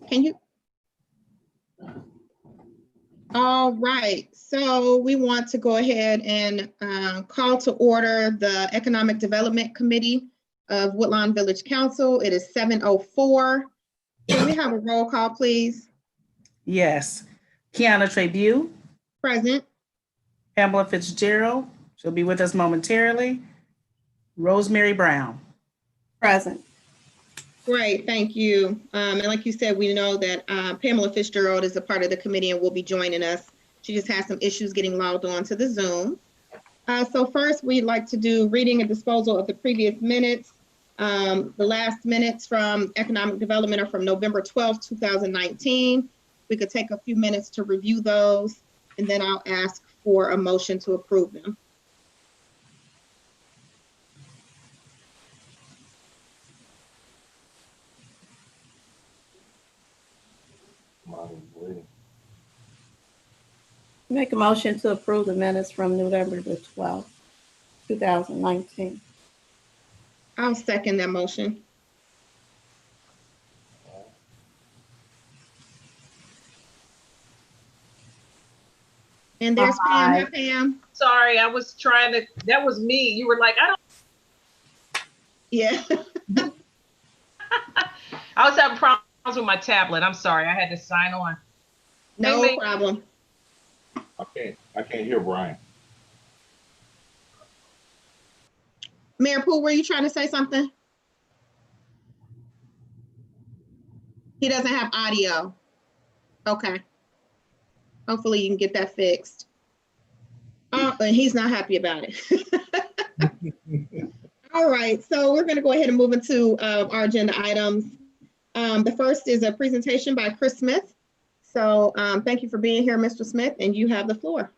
Can you? All right, so we want to go ahead and call to order the Economic Development Committee of Woodlawn Village Council. It is 7:04. Can we have a roll call, please? Yes. Kiana Tribune. Present. Pamela Fitzgerald. She'll be with us momentarily. Rosemary Brown. Present. Great, thank you. And like you said, we know that Pamela Fitzgerald is a part of the committee and will be joining us. She just has some issues getting logged on to the Zoom. So first, we'd like to do reading and disposal of the previous minutes. The last minutes from Economic Development are from November 12th, 2019. We could take a few minutes to review those, and then I'll ask for a motion to approve them. Make a motion to approve the minutes from November the 12th, 2019. I'll second that motion. And there's Pam. Hi, Pam. Sorry, I was trying to, that was me. You were like, I don't. Yeah. I was having problems with my tablet. I'm sorry. I had to sign on. No problem. I can't hear Brian. Mayor Poole, were you trying to say something? He doesn't have audio. Okay. Hopefully you can get that fixed. Oh, and he's not happy about it. All right, so we're gonna go ahead and move into our agenda items. The first is a presentation by Chris Smith. So thank you for being here, Mr. Smith, and you have the floor.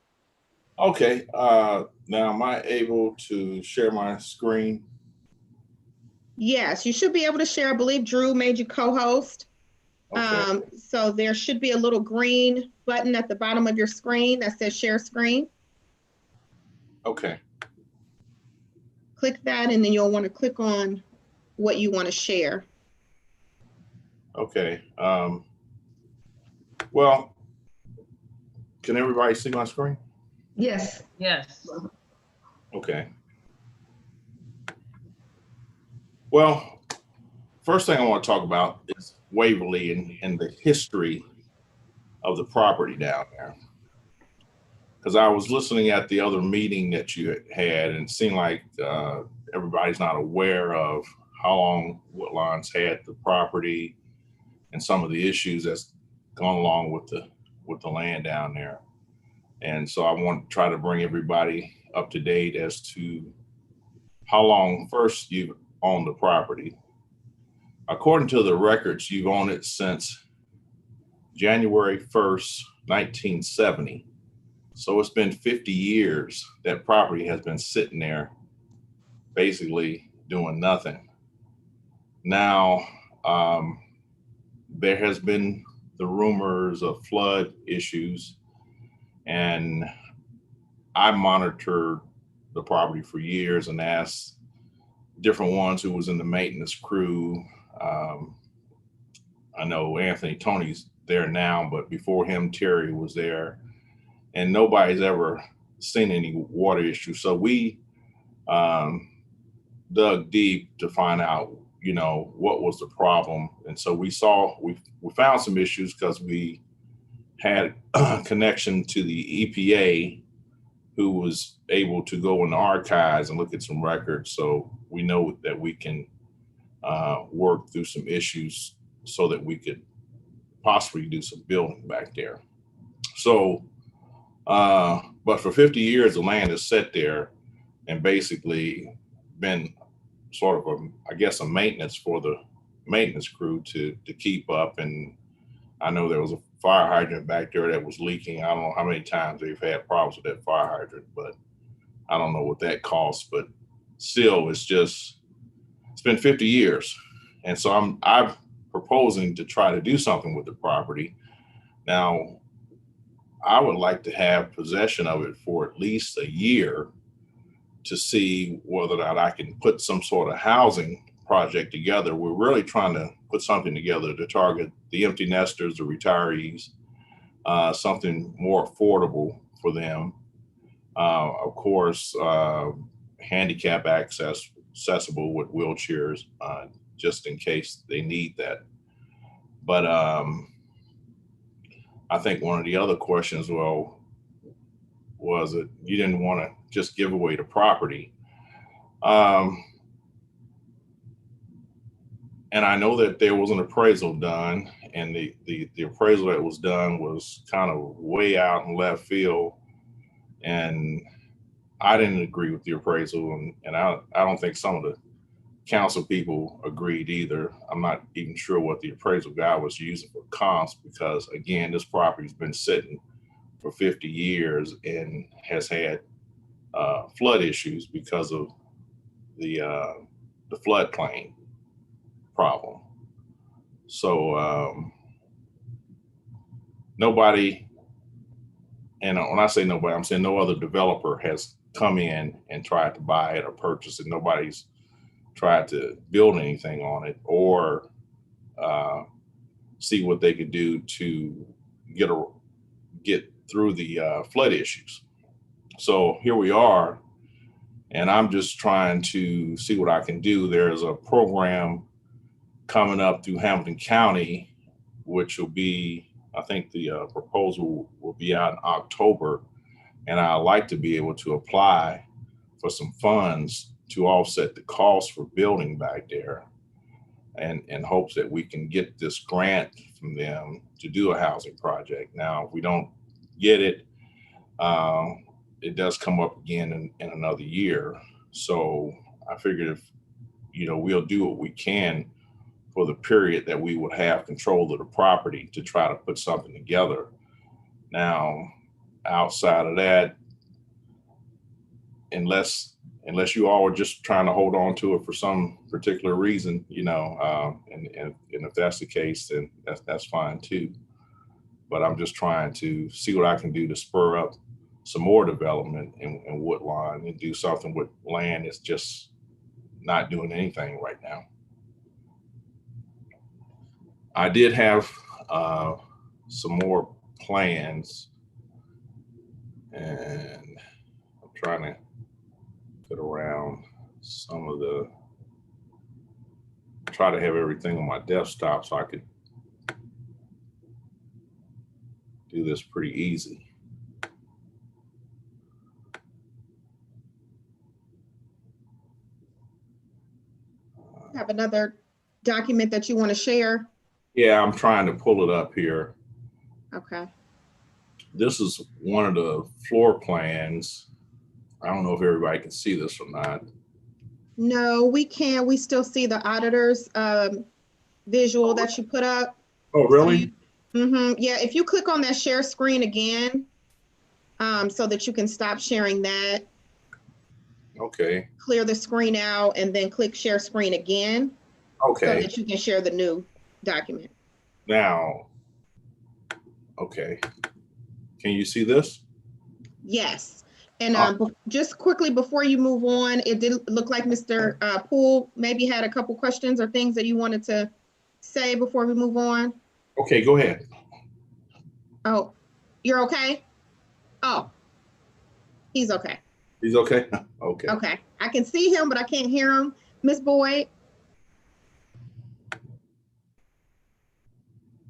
Okay, now am I able to share my screen? Yes, you should be able to share. I believe Drew made you co-host. Okay. So there should be a little green button at the bottom of your screen that says share screen. Okay. Click that, and then you'll want to click on what you want to share. Okay. Well, can everybody see my screen? Yes. Yes. Okay. Well, first thing I want to talk about is Waverly and the history of the property down there. Because I was listening at the other meeting that you had, and it seemed like everybody's not aware of how long Woodlawn's had the property and some of the issues that's gone along with the land down there. And so I want to try to bring everybody up to date as to how long first you've owned the property. According to the records, you've owned it since January 1st, 1970. So it's been 50 years that property has been sitting there basically doing nothing. Now, there has been the rumors of flood issues, and I monitored the property for years and asked different ones who was in the maintenance crew. I know Anthony Tony's there now, but before him, Terry was there, and nobody's ever seen any water issues. So we dug deep to find out, you know, what was the problem. And so we found some issues because we had a connection to the EPA, who was able to go in the archives and look at some records. So we know that we can work through some issues so that we could possibly do some building back there. So, but for 50 years, the land has sat there and basically been sort of a maintenance for the maintenance crew to keep up. And I know there was a fire hydrant back there that was leaking. I don't know how many times they've had problems with that fire hydrant, but I don't know what that costs. But still, it's been 50 years. And so I'm proposing to try to do something with the property. Now, I would like to have possession of it for at least a year to see whether or not I can put some sort of housing project together. We're really trying to put something together to target the empty nesters, the retirees, something more affordable for them. Of course, handicap accessible with wheelchairs, just in case they need that. But I think one of the other questions, well, was that you didn't want to just give away the property. And I know that there was an appraisal done, and the appraisal that was done was kind of way out in left field. And I didn't agree with the appraisal, and I don't think some of the council people agreed either. I'm not even sure what the appraisal guy was using for comps, because again, this property's been sitting for 50 years and has had flood issues because of the floodplain problem. So nobody, and when I say nobody, I'm saying no other developer has come in and tried to buy it or purchase it. Nobody's tried to build anything on it or see what they could do to get through the flood issues. So here we are, and I'm just trying to see what I can do. There's a program coming up through Hamilton County, which will be, I think the proposal will be out in October, and I'd like to be able to apply for some funds to offset the cost for building back there, and in hopes that we can get this grant from them to do a housing project. Now, if we don't get it, it does come up again in another year. So I figured if, we'll do what we can for the period that we would have control of the property to try to put something together. Now, outside of that, unless you all are just trying to hold on to it for some particular reason, and if that's the case, then that's fine too. But I'm just trying to see what I can do to spur up some more development in Woodlawn and do something with land that's just not doing anything right now. I did have some more plans, and I'm trying to fit around some of try to have everything on my desktop so I could do this pretty easy. Have another document that you want to share? Yeah, I'm trying to pull it up here. Okay. This is one of the floor plans. I don't know if everybody can see this or not. No, we can. We still see the auditor's visual that you put up. Oh, really? Yeah, if you click on that share screen again, so that you can stop sharing that. Okay. Clear the screen out and then click share screen again. Okay. So that you can share the new document. Now, okay. Can you see this? Yes. And just quickly before you move on, it did look like Mr. Poole maybe had a couple questions or things that you wanted to say before we move on. Okay, go ahead. Oh, you're okay? Oh, he's okay. He's okay? Okay. Okay. I can see him, but I can't hear him. Ms. Boyd?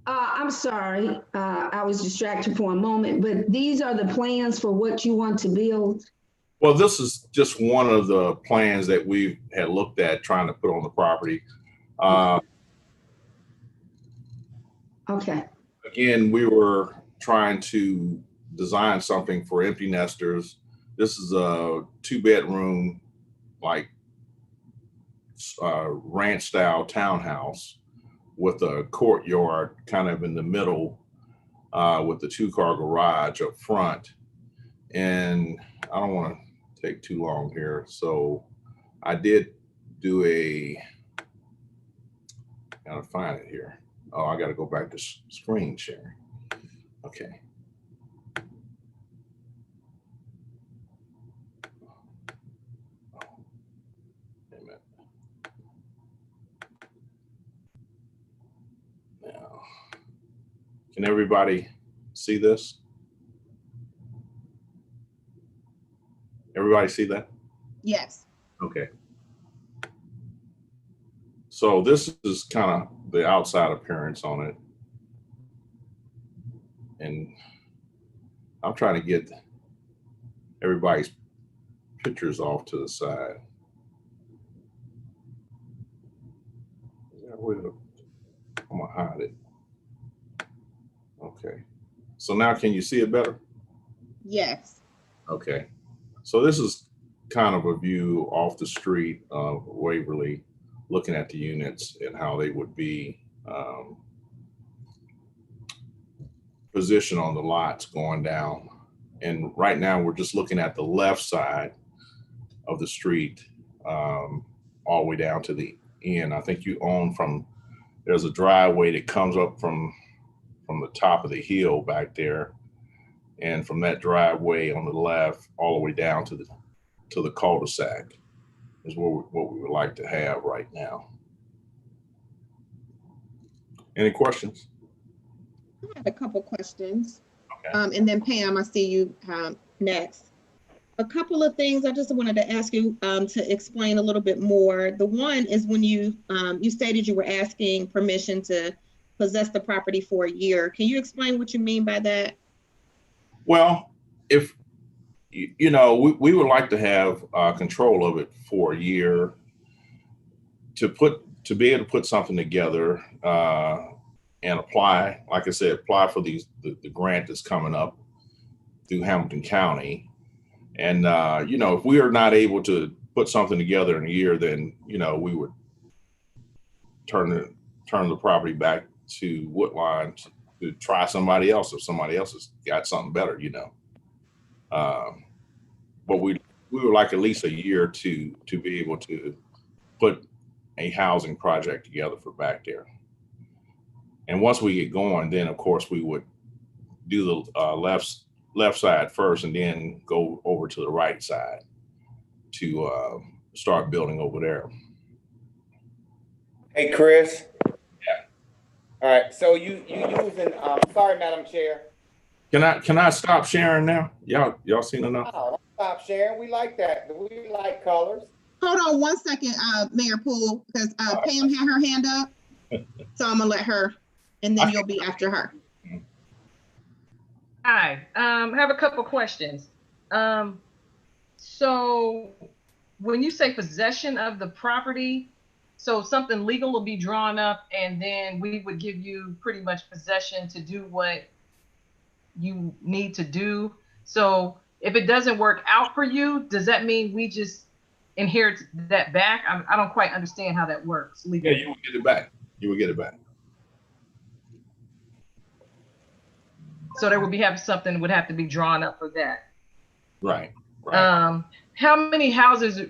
I'm sorry, I was distracted for a moment, but these are the plans for what you want to build? Well, this is just one of the plans that we had looked at trying to put on the property. Okay. Again, we were trying to design something for empty nesters. This is a 2-bedroom, like ranch style townhouse with a courtyard kind of in the middle, with the 2-car garage up front. And I don't want to take too long here. So I did do gotta find it here. Oh, I gotta go back to screen sharing. Okay. Can everybody see this? Everybody see that? Yes. Okay. So this is kind of the outside appearance on it. And I'm trying to get everybody's pictures off to the side. I'm gonna hide it. Okay. So now can you see it better? Yes. Okay. So this is kind of a view off the street of Waverly, looking at the units and how they would be positioned on the lots going down. And right now we're just looking at the left side of the street, all the way down to the end. I think you own there's a driveway that comes up from the top of the hill back there. And from that driveway on the left, all the way down to the cul-de-sac is what we would like to have right now. Any questions? I have a couple questions. Okay. And then Pam, I see you next. A couple of things I just wanted to ask you to explain a little bit more. The one is when you stated you were asking permission to possess the property for a year. Can you explain what you mean by that? Well, if we would like to have control of it for a year to be able to put something together and apply, like I said, apply for the grant that's coming up through Hamilton County. And, if we are not able to put something together in a year, then, we would turn the property back to Woodlawn to try somebody else if somebody else has got something better, But we would like at least a year to be able to put a housing project together for back there. And once we get going, then of course we would do the left side first and then go over to the right side to start building over there. Hey, Chris. Yeah. All right. So you using? Sorry, Madam Chair. Can I stop sharing now? Y'all seen enough? Oh, don't stop sharing. We like that. We like colors. Hold on one second, Mayor Poole, because Pam had her hand up. So I'm gonna let her, and then you'll be after her. Hi, have a couple questions. So when you say possession of the property, so something legal will be drawn up and then we would give you pretty much possession to do what you need to do. So if it doesn't work out for you, does that mean we just inherit that back? I don't quite understand how that works legally. Yeah, you would get it back. You would get it back. So there would something would have to be drawn up for that. Right. How many houses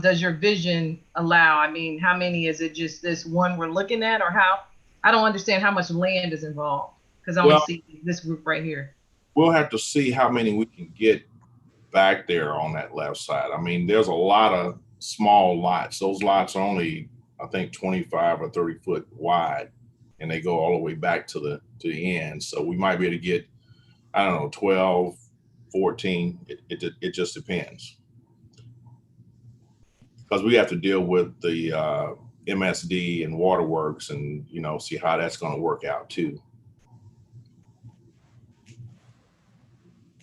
does your vision allow? I mean, how many is it, just this one we're looking at, or how? I don't understand how much land is involved because I only see this group right here. We'll have to see how many we can get back there on that left side. I mean, there's a lot of small lots. Those lots are only, I think, 25 or 30 foot wide, and they go all the way back to the end. So we might be able to get, I don't know, 12, 14. It just depends. Because we have to deal with the MSD and waterworks and, see how that's going to work out too.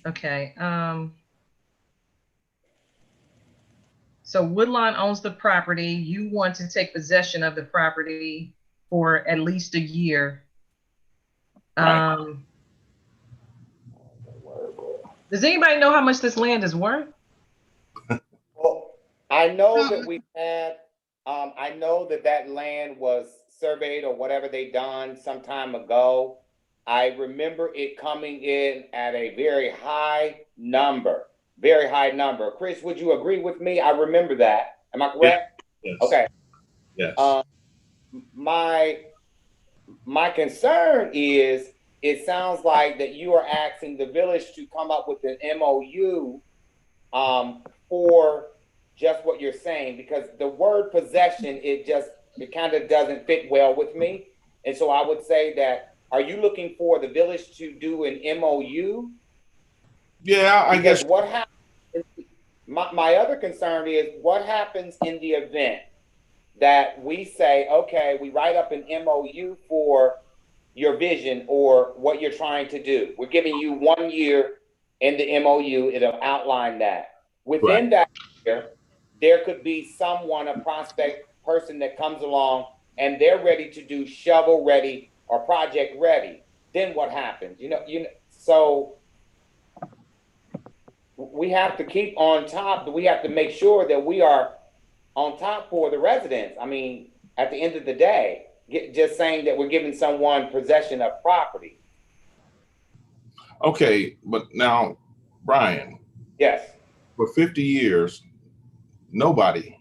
Okay. So Woodlawn owns the property. You want to take possession of the property for at least a year. Right. Does anybody know how much this land is worth? Well, I know that we had. I know that land was surveyed or whatever they done some time ago. I remember it coming in at a very high number. Very high number. Chris, would you agree with me? I remember that. Am I correct? Yes. Okay. Yes. My concern is it sounds like that you are asking the village to come up with an MOU for just what you're saying, because the word possession, it kind of doesn't fit well with me. And so I would say that are you looking for the village to do an MOU? Yeah, I Because guess. what happens, my other concern is what happens in the event that we say, okay, we write up an MOU for your vision or what you're trying to do. We're giving you 1 year in the MOU, it'll outline that. Within Right. that year, there could be someone, a prospect person that comes along and they're ready to do shovel ready or project ready. Then what happens? So we have to keep on top, we have to make sure that we are on top for the residents. I mean, at the end of the day, just saying that we're giving someone possession of property. Okay, but now, Brian, Yes. for 50 years, nobody,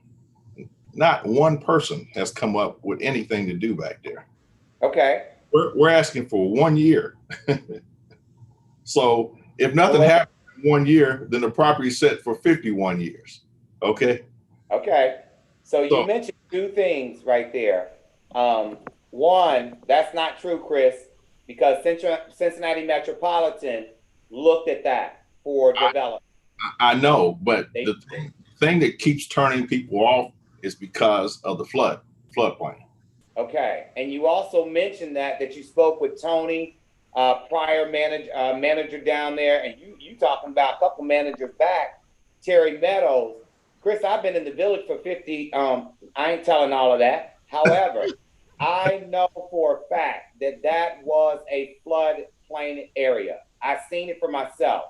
not one person has come up with anything to do back there. Okay. We're asking for 1 year. So if nothing happens in 1 year, then the property's set for 51 years. Okay. Okay. So you mentioned two things right there. One, that's not true, Chris, because Cincinnati Metropolitan looked at that for development. I know, but the thing that keeps turning people off is because of the floodplain. Okay. And you also mentioned that you spoke with Tony, prior manager down there, and you talking about a couple managers back, Terry Meadows. Chris, I've been in the village for 50, I ain't telling all of that. However, I know for a fact that was a floodplain area. I've seen it for myself.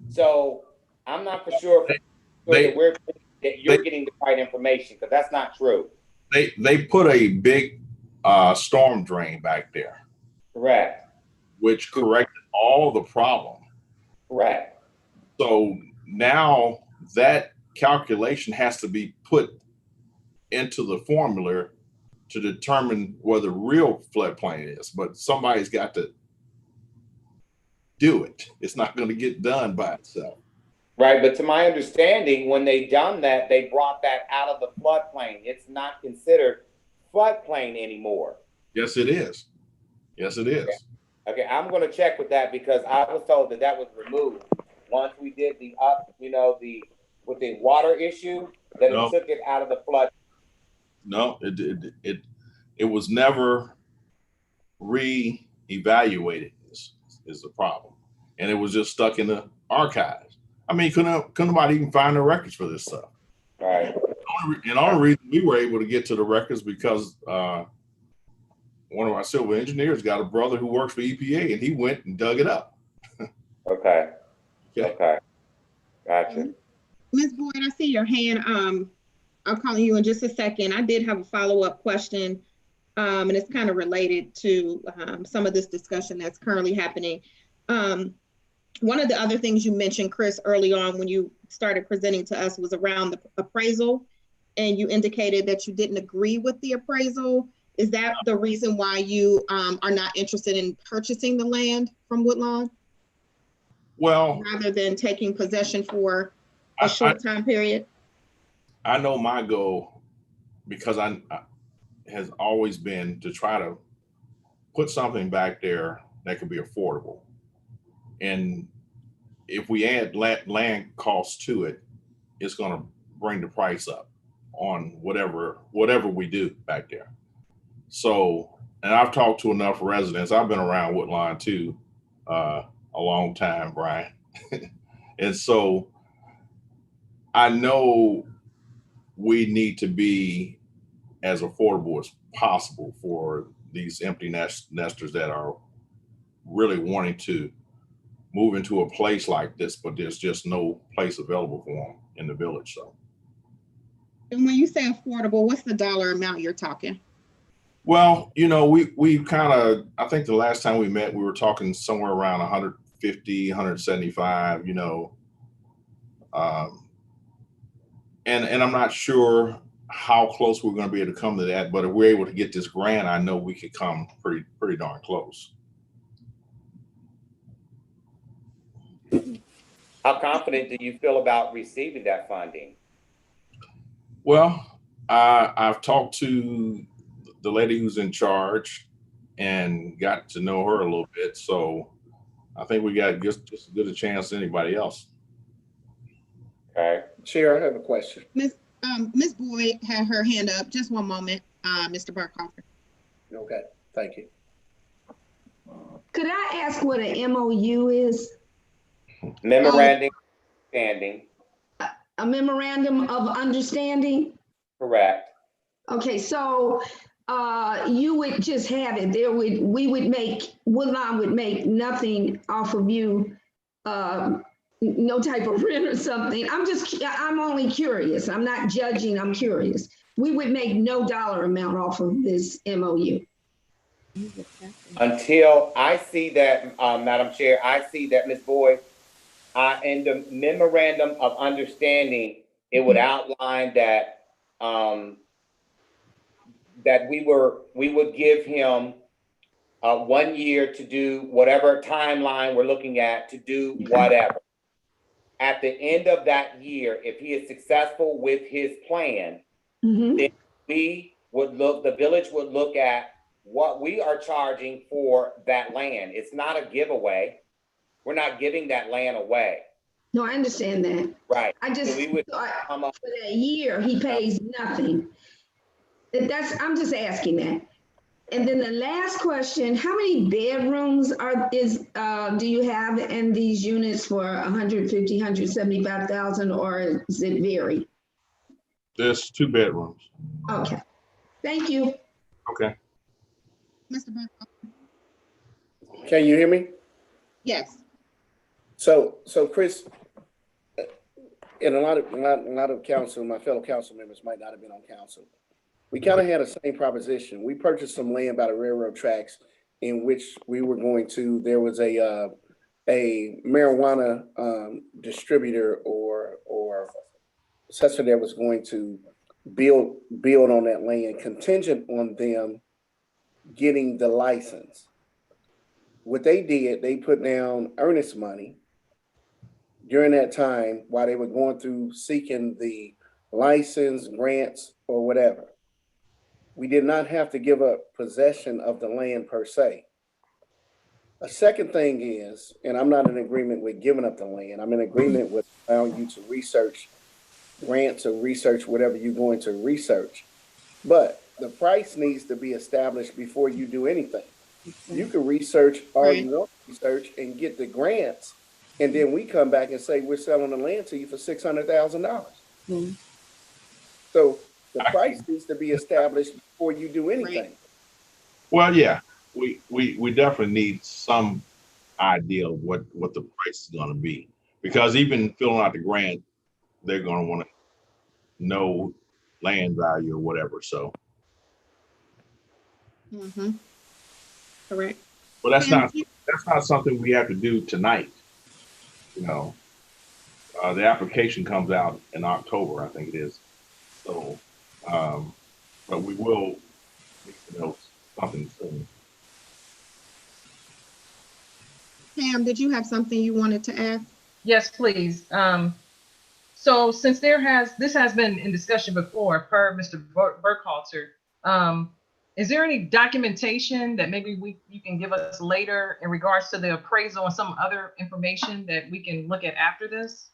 So I'm not for sure that you're getting the right information, because that's not true. They put a big storm drain back there. Correct. Which corrected all the problem. Correct. So now that calculation has to be put into the formula to determine where the real floodplain is, but somebody's got to do it. It's not going to get done by itself. Right, but to my understanding, when they done that, they brought that out of the floodplain. It's not considered floodplain anymore. Yes, it is. Yes, it is. Okay, I'm going to check with that, because I was told that was removed once we did with the water issue, that it took it out of the flood. No, it was never re-evaluated is the problem, and it was just stuck in the archives. I mean, couldn't nobody even find the records for this stuff. Right. And the only reason we were able to get to the records because one of our civil engineers got a brother who works for EPA, and he went and dug it up. Okay. Okay. Gotcha. Ms. Boyd, I see your hand. I'll call you in just a second. I did have a follow-up question, and it's kind of related to some of this discussion that's currently happening. One of the other things you mentioned, Chris, early on when you started presenting to us was around the appraisal, and you indicated that you didn't agree with the appraisal. Is that the reason why you are not interested in purchasing the land from Woodlawn? Well, rather than taking possession for a short time period? I know my goal, because I has always been to try to put something back there that could be affordable. And if we add land costs to it, it's going to bring the price up on whatever we do back there. So, and I've talked to enough residents. I've been around Woodlawn too, a long time, Brian. And so I know we need to be as affordable as possible for these empty nesters that are really wanting to move into a place like this, but there's just no place available for them in the village. So. And when you say affordable, what's the dollar amount you're talking? Well, we kind of, I think the last time we met, we were talking somewhere around 150, 175, and I'm not sure how close we're going to be able to come to that, but if we're able to get this grant, I know we could come pretty darn close. How confident do you feel about receiving that funding? Well, I've talked to the lady who's in charge, and got to know her a little bit. So I think we got just as good a chance as anybody else. Okay. Chair, I have a question. Miss Boyd had her hand up. Just one moment, Mr. Burkhalter. Okay, thank you. Could I ask what an MOU is? Memorandum of Understanding, A memorandum of understanding? correct. Okay, so you would just have it there. Woodlawn would make nothing off of you, no type of rent or something. I'm only curious. I'm not judging, I'm curious. We would make no dollar amount off of this MOU. Until I see that, Madam Chair, I see that, Ms. Boyd, in the memorandum of understanding, it would outline that, that we would give him 1 year to do whatever timeline we're looking at to do whatever. At the end of that year, if he is successful with his plan, then the village would look at what we are charging for that land. It's not a giveaway. We're not giving that land away. No, I understand that. Right. I just So we would thought come up. for that year, he pays nothing. I'm just asking that. And then the last question, how many bedrooms do you have in these units for 150, 175,000, or does it vary? There's 2 bedrooms. Okay, thank you. Okay. Mr. Burkhalter? Can you hear me? Yes. So Chris, and a lot of council, my fellow council members might not have been on council. We kind of had the same proposition. We purchased some land by the railroad tracks in which we were going to, there was a marijuana distributor or assessor that was going to build on that land contingent on them getting the license. What they did, they put down earnest money during that time while they were going through seeking the license, grants, or whatever. We did not have to give up possession of the land per se. A second thing is, and I'm not in agreement with giving up the land, I'm in agreement with allowing you to research grants or research whatever you're going to research. But the price needs to be established before you do anything. You can research all you want to research and get the grants, and then we come back and say we're selling the land to you for $600,000. So the price needs to be established before you do anything. Well, yeah, we definitely need some idea of what the price is going to be, because even filling out the grant, they're going to want to know land value or whatever. So. Correct. Well, that's not something we have to do tonight. You know, the application comes out in October, I think it is. So, but we will need to know something soon. Pam, did you have something you wanted to ask? Yes, please. So since this has been in discussion before per Mr. Burkhalter, is there any documentation that maybe you can give us later in regards to the appraisal and some other information that we can look at after this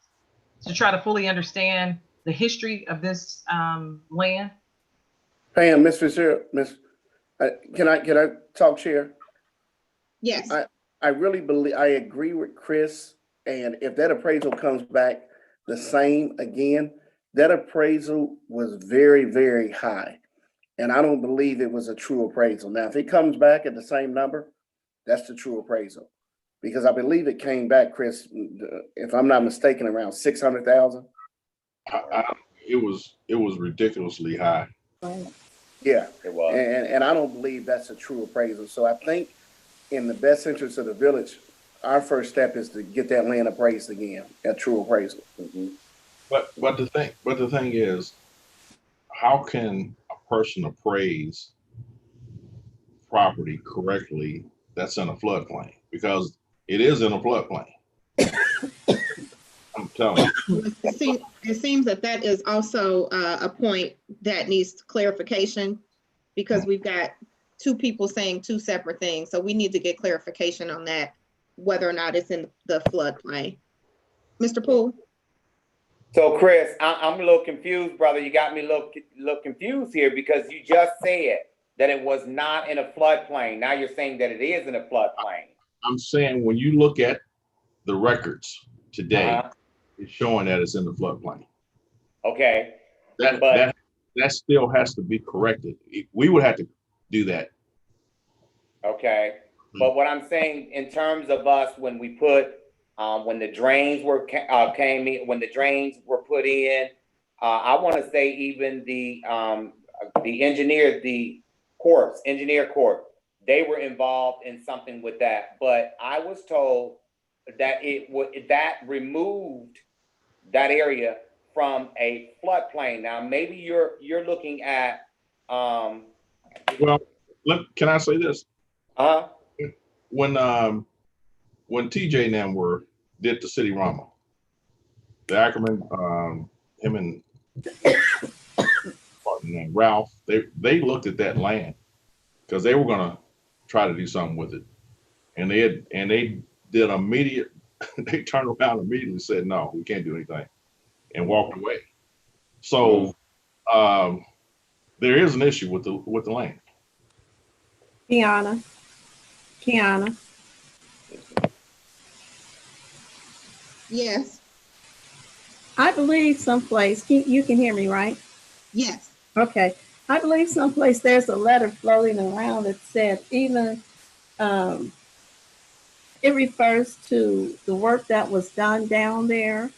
to try to fully understand the history of this land? Pam, Ms. Fitzgerald, can I talk, Chair? Yes. I really believe, I agree with Chris, and if that appraisal comes back the same again, that appraisal was very, very high. And I don't believe it was a true appraisal. Now, if it comes back at the same number, that's the true appraisal. Because I believe it came back, Chris, if I'm not mistaken, around 600,000. It was ridiculously high. Yeah, It was. and I don't believe that's a true appraisal. So I think in the best interest of the village, our first step is to get that land appraised again, a true appraisal. But the thing is, how can a person appraise property correctly that's in a floodplain? Because it is in a floodplain. I'm telling you. It seems that is also a point that needs clarification, because we've got two people saying two separate things. So we need to get clarification on that, whether or not it's in the floodplain. Mr. Poole? So Chris, I'm a little confused, brother. You got me a little confused here because you just said that it was not in a floodplain. Now you're saying that it is in a floodplain. I'm saying when you look at the records today, it's showing that it's in the floodplain. Okay. That still has to be corrected. We would have to do that. Okay. But what I'm saying in terms of us, when we put, when the drains were came in, when the drains were put in, I want to say even the engineer, the engineer corps, they were involved in something with that. But I was told that that removed that area from a floodplain. Now maybe you're looking at. Well, can I say this? When TJ and them did the city Rama, the Ackerman, him and Ralph, they looked at that land because they were gonna try to do something with it, and they did immediate. They turned around immediately and said, "No, we can't do anything," and walked away. So there is an issue with the land. Kiana. Yes. I believe someplace, you can hear me, right? Yes. Okay. I believe someplace there's a letter floating around that said even, it refers to the work that was done down there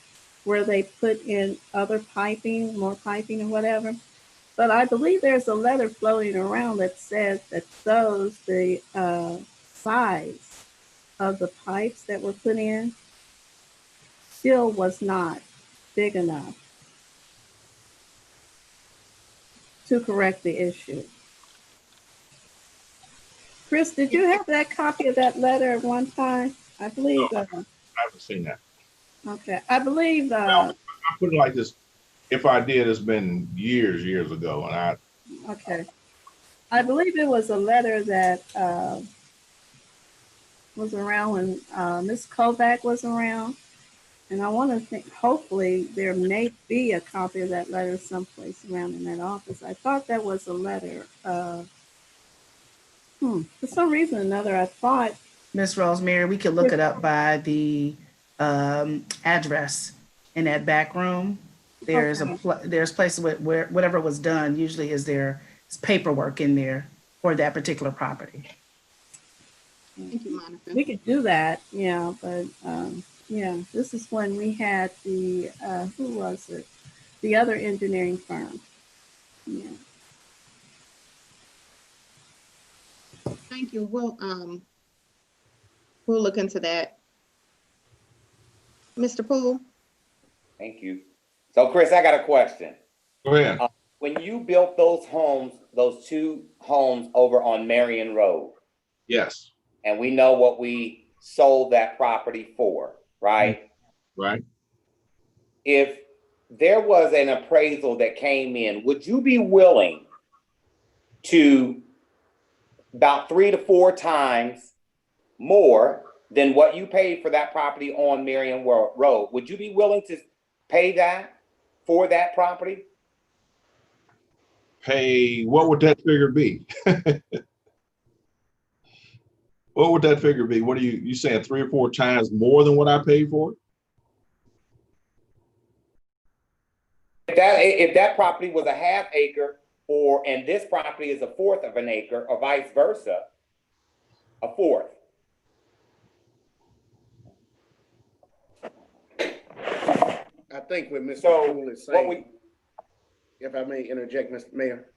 where they put in other piping, more piping or whatever. But I believe there's a letter floating around that says that shows the size of the pipes that were put in still was not big enough to correct the issue. Chris, did you have that copy of that letter at one time? I believe. No, I haven't seen that. Okay, I believe. Well, I put it like this: if I did, it's been years ago, and Okay, I believe it was a letter that was around when Ms. Kovac was around, and I want to think. Hopefully, there may be a copy of that letter someplace around in that office. I thought that was a letter. For some reason or another, I thought. Miss Rosemary, we could look it up by the address in that back room. There's there's places where whatever was done usually there's paperwork in there for that particular property. Thank you, Monica. We could do that, yeah, but yeah, this is when we had the who was it? The other engineering firm. Yeah. Thank you. We'll look into that. Mr. Poole? Thank you. So Chris, I got a question. go ahead. When you built those homes, those two homes over on Marion Road, Yes. and we know what we sold that property for, right? Right. If there was an appraisal that came in, would you be willing to about 3 to 4 times more than what you paid for that property on Marion Road? Would you be willing to pay that for that property? Pay, what would that figure be? What would that figure be? What are you saying, 3 or 4 times more than what I paid for it? If that property was a half acre, and this property is a 1/4 of an acre, or vice versa, a 1/4. I think what Mr. Poole is what saying, if I may interject, Mr. Mayor,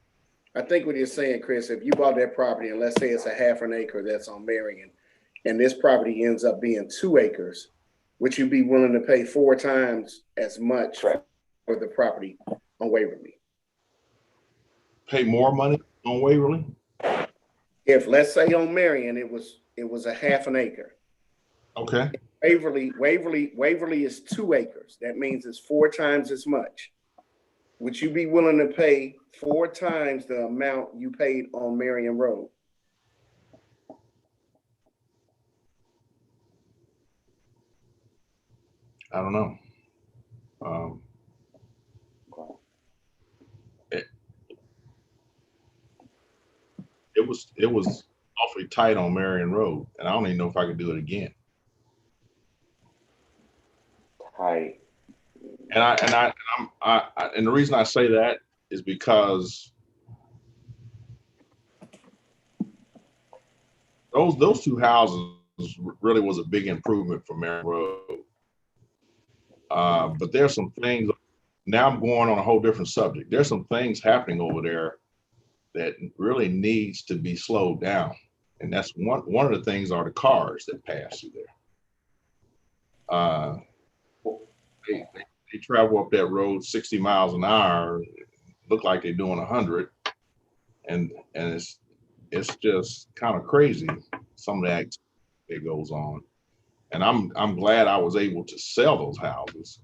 I think what you're saying, Chris, if you bought that property and let's say it's a 1/2 acre that's on Marion, and this property ends up being 2 acres, would you be willing to pay 4 times as much for the property on Waverly? Pay more money on Waverly? If, let's say on Marion, it was a 1/2 acre. Okay. Waverly is 2 acres. That means it's 4 times as much. Would you be willing to pay 4 times the amount you paid on Marion Road? I don't know. It was awfully tight on Marion Road, and I don't even know if I could do it again. Tight. And the reason I say that is because those two houses really was a big improvement for Marion Road. But there's some things. Now I'm going on a whole different subject. There's some things happening over there that really needs to be slowed down, and that's one of the things are the cars that pass through there. They travel up that road 60 miles an hour, look like they're doing 100, and it's just kind of crazy, some of the activity that goes on. And I'm glad I was able to sell those houses,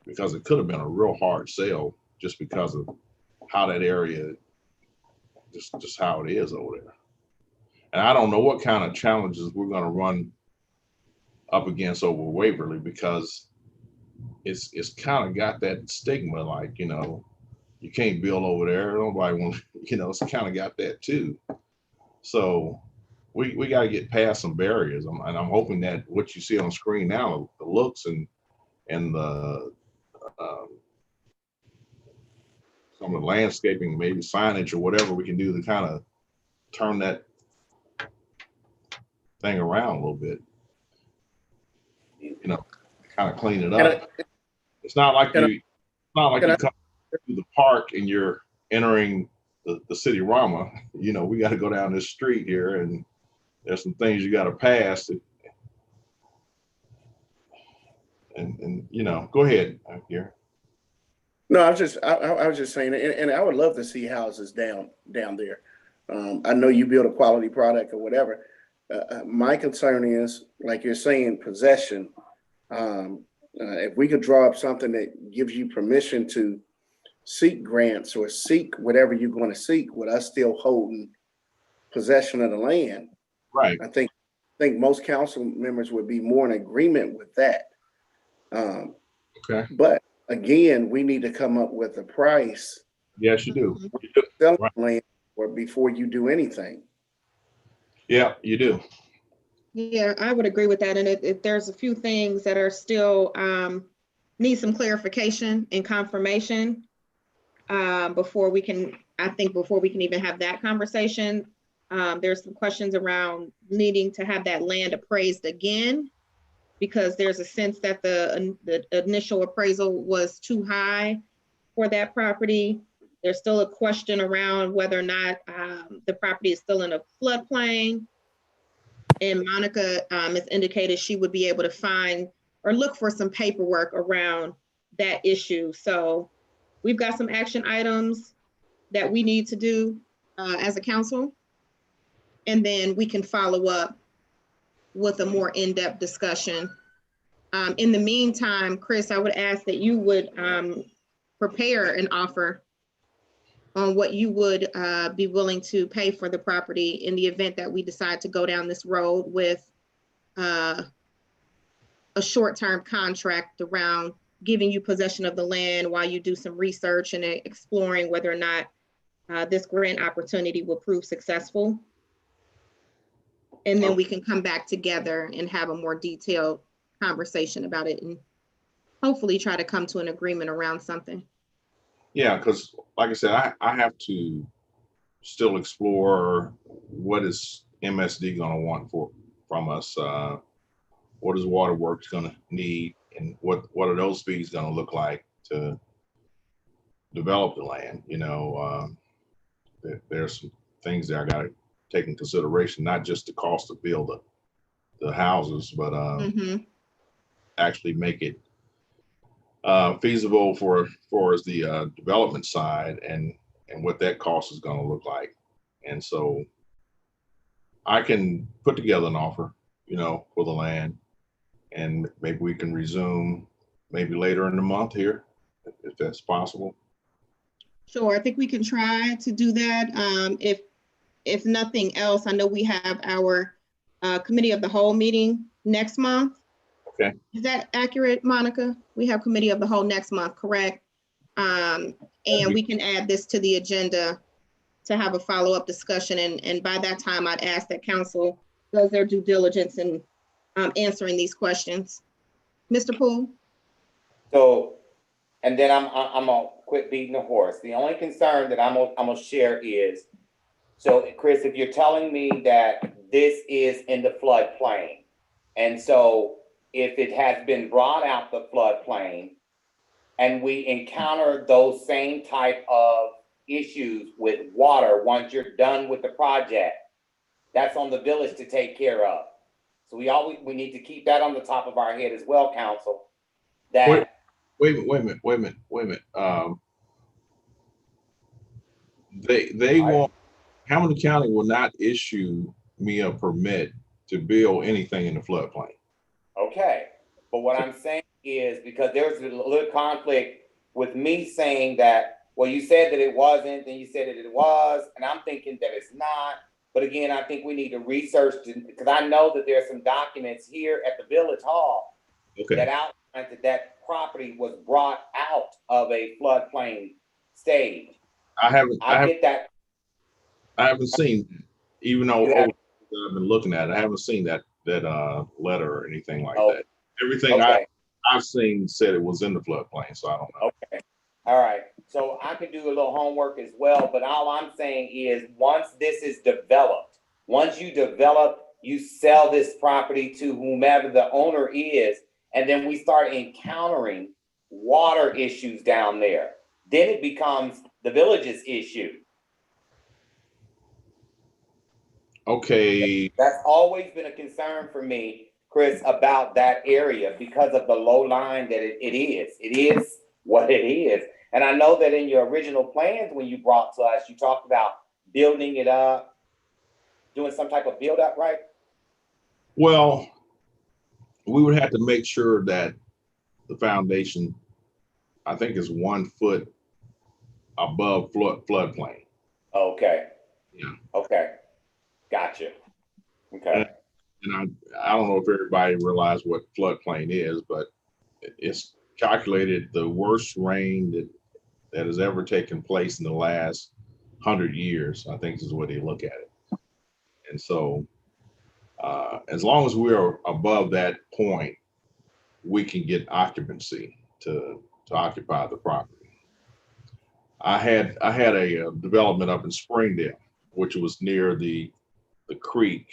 because it could have been a real hard sale just because of how that area, just how it is over there. And I don't know what kind of challenges we're going to run up against over Waverly, because it's kind of got that stigma, like, you can't build over there. Nobody wants, it's kind of got that too. So we got to get past some barriers. And I'm hoping that what you see on screen now, the looks and the some of the landscaping, maybe signage or whatever we can do to kind of turn that thing around a little bit, kind of clean it up. It's not like you come to the park and you're entering the city Rama. We got to go down this street here, and there's some things you got to pass. And go ahead, here. No, I was just saying, and I would love to see houses down there. I know you build a quality product or whatever. My concern is, like you're saying, possession. If we could draw up something that gives you permission to seek grants or seek whatever you're going to seek, with us still holding possession of the land, right? I think most council members would be more in agreement with that. Okay. But again, we need to come up with a price. Yes, you do. Sell land or before you do anything. Yeah, you do. Yeah, I would agree with that. And if there's a few things that are still need some clarification and confirmation before we can even have that conversation. There's some questions around needing to have that land appraised again, because there's a sense that the initial appraisal was too high for that property. There's still a question around whether or not the property is still in a floodplain. And Monica has indicated she would be able to find or look for some paperwork around that issue. So we've got some action items that we need to do as a council. And then we can follow up with a more in-depth discussion. In the meantime, Chris, I would ask that you would prepare an offer on what you would be willing to pay for the property in the event that we decide to go down this road with a short-term contract around giving you possession of the land while you do some research and exploring whether or not this grant opportunity will prove successful. And then we can come back together and have a more detailed conversation about it and hopefully try to come to an agreement around something. Yeah, because like I said, I have to still explore what is MSD going to want from us. What is Waterworks going to need, and what are those fees going to look like to develop the land? There's some things that I got to take into consideration, not just the cost to build the houses, but actually make it feasible for as the development side and what that cost is going to look like. And so I can put together an offer, for the land, and maybe we can resume maybe later in the month here, if that's possible. Sure, I think we can try to do that. If nothing else, I know we have our committee of the whole meeting next month. Okay. Is that accurate, Monica? We have committee of the whole next month, correct? And we can add this to the agenda to have a follow-up discussion. And by that time, I'd ask that council does their due diligence in answering these questions. Mr. Poole? So, and then I'm gonna quit beating the horse. The only concern that I'm gonna share is, so Chris, if you're telling me that this is in the floodplain, and so if it has been brought out the floodplain and we encounter those same type of issues with water once you're done with the project, that's on the village to take care of. So we need to keep that on the top of our head as well, council. That Wait a minute. They won't, Hamilton County will not issue me a permit to build anything in the floodplain. okay, but what I'm saying is, because there's a little conflict with me saying that, well, you said that it wasn't, then you said that it was, and I'm thinking that it's not. But again, I think we need to research, because I know that there's some documents here at the village hall that outline that property was brought out of a floodplain stage. I get that. I haven't seen, even though I've been looking at it, I haven't seen that letter or anything like that. Everything I've seen said it was in the floodplain, so I don't know. Okay. All right. So I can do a little homework as well, but all I'm saying is, once this is developed, once you develop, you sell this property to whomever the owner is, and then we start encountering water issues down there, then it becomes the village's issue. Okay. That's always been a concern for me, Chris, about that area, because of the low line that it is. It is what it is. And I know that in your original plans, when you brought to us, you talked about building it up, doing some type of build up, right? Well, we would have to make sure that the foundation, I think, is 1 foot above floodplain. Okay. Yeah. Okay. Gotcha. Okay. And I don't know if everybody realizes what floodplain is, but it's calculated the worst rain that has ever taken place in the last 100 years, I think is the way they look at it. And so as long as we're above that point, we can get occupancy to occupy the property. I had a development up in Springdale, which was near the creek,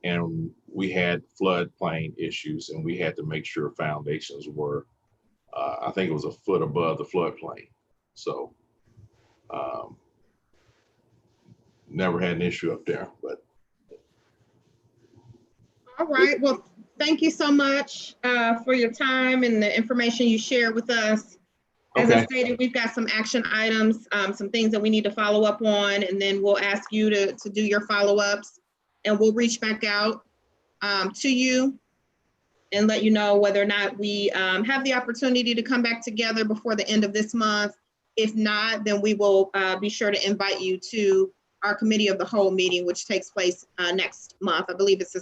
and we had floodplain issues, and we had to make sure foundations were, I think it was 1 foot above the floodplain. So never had an issue up there, but. All right, well, thank you so much for your time and the information you shared with us. As I stated, we've got some action items, some things that we need to follow up on, and then we'll ask you to do your follow-ups, and we'll reach back out to you and let you know whether or not we have the opportunity to come back together before the end of this month. If not, then we will be sure to invite you to our committee of the whole meeting, which takes place next month. I believe it's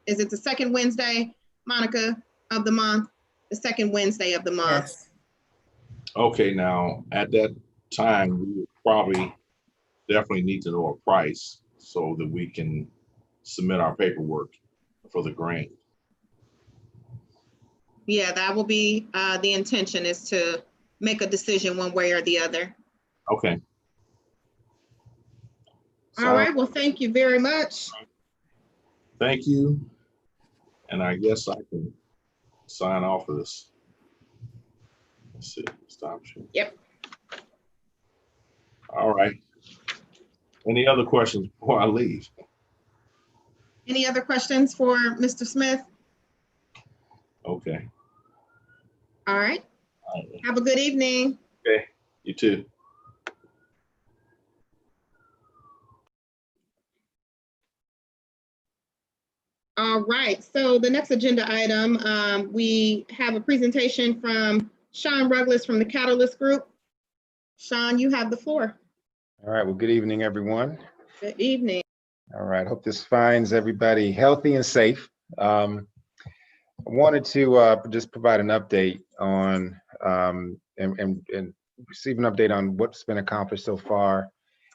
is it the second Wednesday, Monica, of the month? The second Wednesday of the month. Yes. Okay, now at that time, we would probably definitely need to know a price so that we can submit our paperwork for the grant. Yeah, that will be the intention, is to make a decision one way or the other. Okay. All right, well, thank you very much. Thank you. And I guess I can sign off of this. Let's see, stop share. Yep. All right. Any other questions before I leave? Any other questions for Mr. Smith? Okay. All right. Have a good evening. Okay, you too. All right, so the next agenda item, we have a presentation from Sean Ruggless from the Catalyst Group. Sean, you have the floor. All right, well, good evening, everyone. Good evening. All right, hope this finds everybody healthy and safe. wanted to just provide an update on and receive an update on what's been accomplished so far,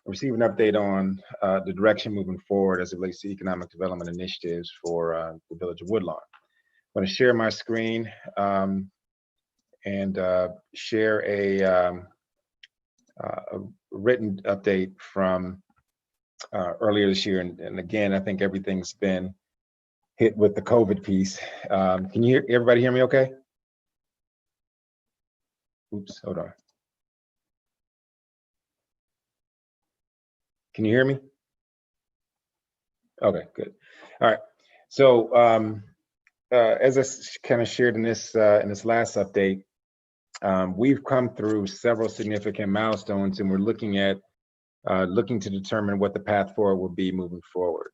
receive an update on the direction moving forward as it relates to economic development initiatives for the Village of Woodlawn. I'm going to share my screen and share a written update from earlier this year. And again, I think everything's been hit with the COVID piece. Can you everybody hear me okay? Oops, hold on. Can you hear me? Okay, good. All right. So as I kind of shared in this last update, we've come through several significant milestones, and we're looking to determine what the path forward will be moving forward.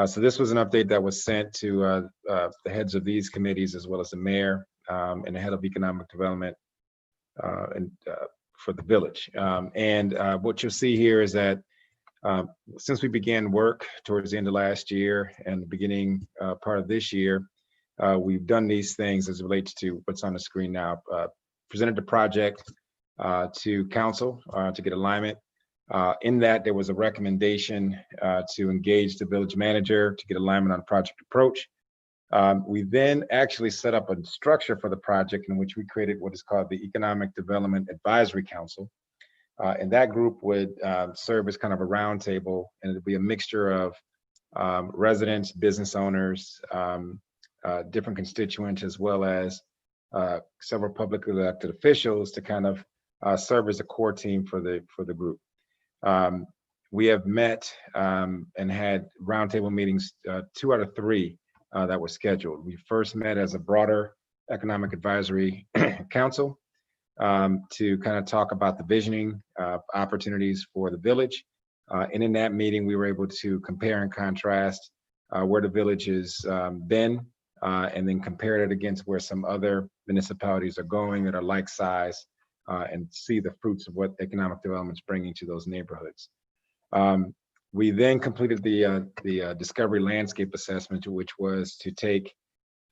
So this was an update that was sent to the heads of these committees, as well as the mayor and the head of economic development for the village. What you'll see here is that since we began work towards the end of last year and the beginning part of this year, we've done these things as it relates to what's on the screen now. Presented the project to council to get alignment. In that, there was a recommendation to engage the village manager to get alignment on project approach. We then actually set up a structure for the project in which we created what is called the Economic Development Advisory Council. And that group would serve as kind of a roundtable, and it'd be a mixture of residents, business owners, different constituents, as well as several publicly elected officials to kind of serve as a core team for the group. We have met and had roundtable meetings, 2 out of 3 that were scheduled. We first met as a broader economic advisory council to kind of talk about the visioning opportunities for the village. And in that meeting, we were able to compare and contrast where the village has been, and then compare it against where some other municipalities are going that are like size, and see the fruits of what economic development is bringing to those neighborhoods. We then completed the discovery landscape assessment, which was to take,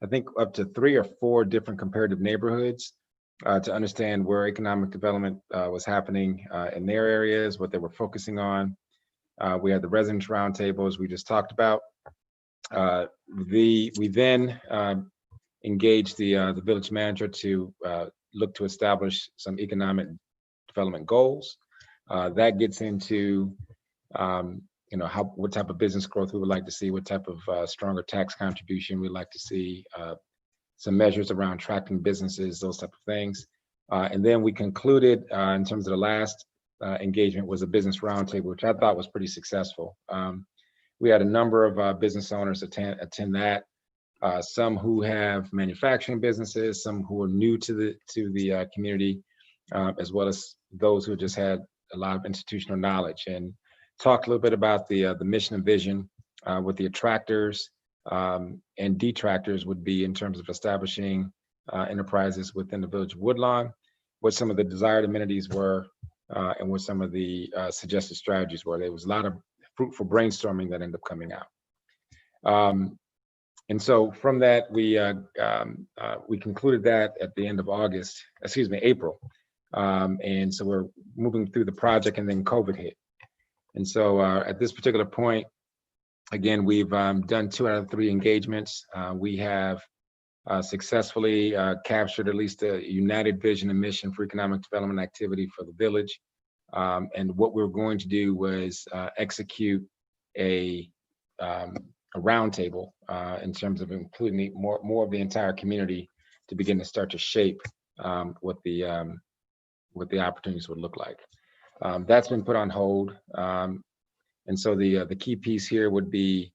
I think, up to 3 or 4 different comparative neighborhoods to understand where economic development was happening in their areas, what they were focusing on. We had the residents roundtables we just talked about. We then engaged the village manager to look to establish some economic development goals. That gets into what type of business growth we would like to see, what type of stronger tax contribution we'd like to see, some measures around attracting businesses, those type of things. And then we concluded in terms of the last engagement was a business roundtable, which I thought was pretty successful. We had a number of business owners attend that. Some who have manufacturing businesses, some who are new to the community, as well as those who just had a lot of institutional knowledge, and talked a little bit about the mission and vision, what the attractors and detractors would be in terms of establishing enterprises within the Village of Woodlawn, what some of the desired amenities were, and what some of the suggested strategies were. There was a lot of fruitful brainstorming that ended up coming out. And so from that, we concluded that at the end of April. And so we're moving through the project, and then COVID hit. And so at this particular point, again, we've done 2 out of 3 engagements. We have successfully captured at least a united vision and mission for economic development activity for the village. And what we're going to do was execute a roundtable in terms of including more of the entire community to begin to start to shape what the opportunities would look like. That's been put on hold. And so the key piece here would be,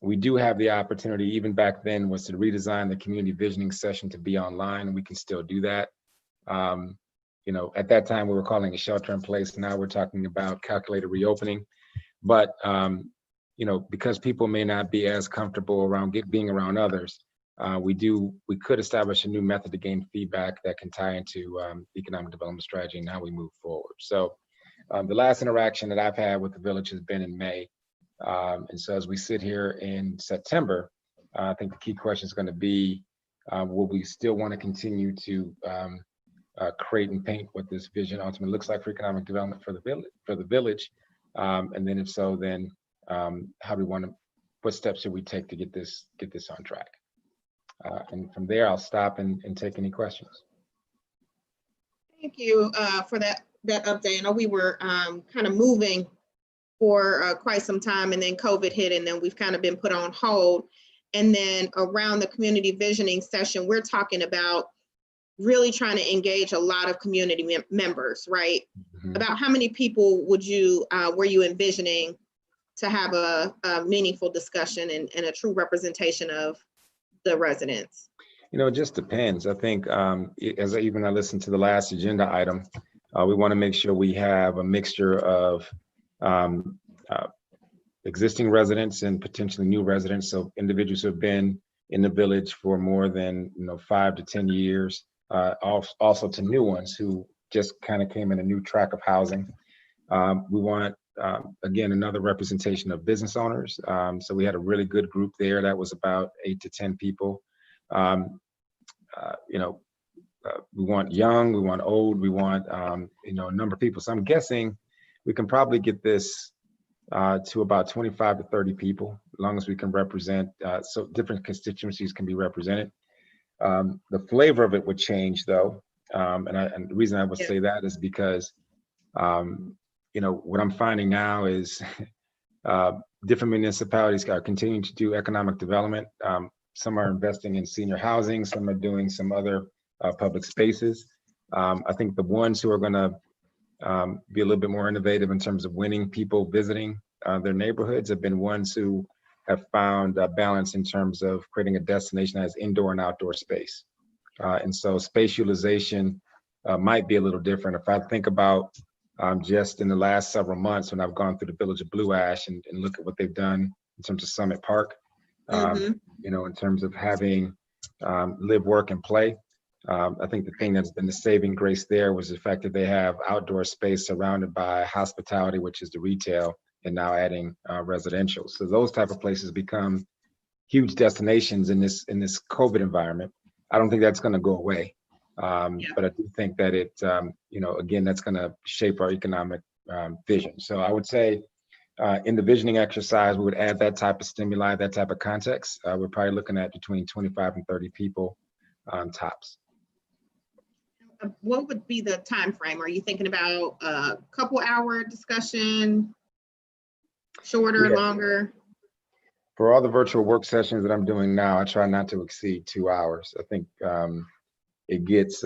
we do have the opportunity, even back then, was to redesign the community visioning session to be online, and we can still do that. At that time, we were calling it shelter in place. Now we're talking about calculated reopening. But, because people may not be as comfortable around being around others, we could establish a new method to gain feedback that can tie into economic development strategy and how we move forward. So the last interaction that I've had with the village has been in May. And so as we sit here in September, I think the key question is going to be, will we still want to continue to create and paint what this vision ultimately looks like for economic development for the village? And then if so, then how do we want to, what steps should we take to get this on track? And from there, I'll stop and take any questions. Thank you for that update. I know we were kind of moving for quite some time, and then COVID hit, and then we've kind of been put on hold. And then around the community visioning session, we're talking about really trying to engage a lot of community members, right? Mm-hmm. About how many people would you, were you envisioning to have a meaningful discussion and a true representation of the residents? You know, it just depends. I think as I listened to the last agenda item, we want to make sure we have a mixture of existing residents and potentially new residents. So individuals who have been in the village for more than 5 to 10 years, also to new ones who just kind of came in a new track of housing. We want, again, another representation of business owners. So we had a really good group there that was about 8 to 10 people. We want young, we want old, we want a number of people. So I'm guessing we can probably get this to about 25 to 30 people, as long as we can represent, so different constituencies can be represented. The flavor of it would change though. And the reason I would say that is because, what I'm finding now is different municipalities are continuing to do economic development. Some are investing in senior housing, some are doing some other public spaces. I think the ones who are gonna be a little bit more innovative in terms of winning people visiting their neighborhoods have been ones who have found a balance in terms of creating a destination that has indoor and outdoor space. And so space utilization might be a little different. If I think about just in the last several months when I've gone through the village of Blue Ash and look at what they've done in terms of Summit Park, in terms of having live, work, and play. I think the thing that's been the saving grace there was the fact that they have outdoor space surrounded by hospitality, which is the retail, and now adding residential. So those type of places become huge destinations in this COVID environment. I don't think that's going to go away, but I do think that it, again, that's going to shape our economic vision. So I would say in the visioning exercise, we would add that type of stimuli, that type of context. We're probably looking at between 25 and 30 people tops. What would be the time frame? Are you thinking about a couple hour discussion, shorter, longer? For all the virtual work sessions that I'm doing now, I try not to exceed 2 hours. I think it gets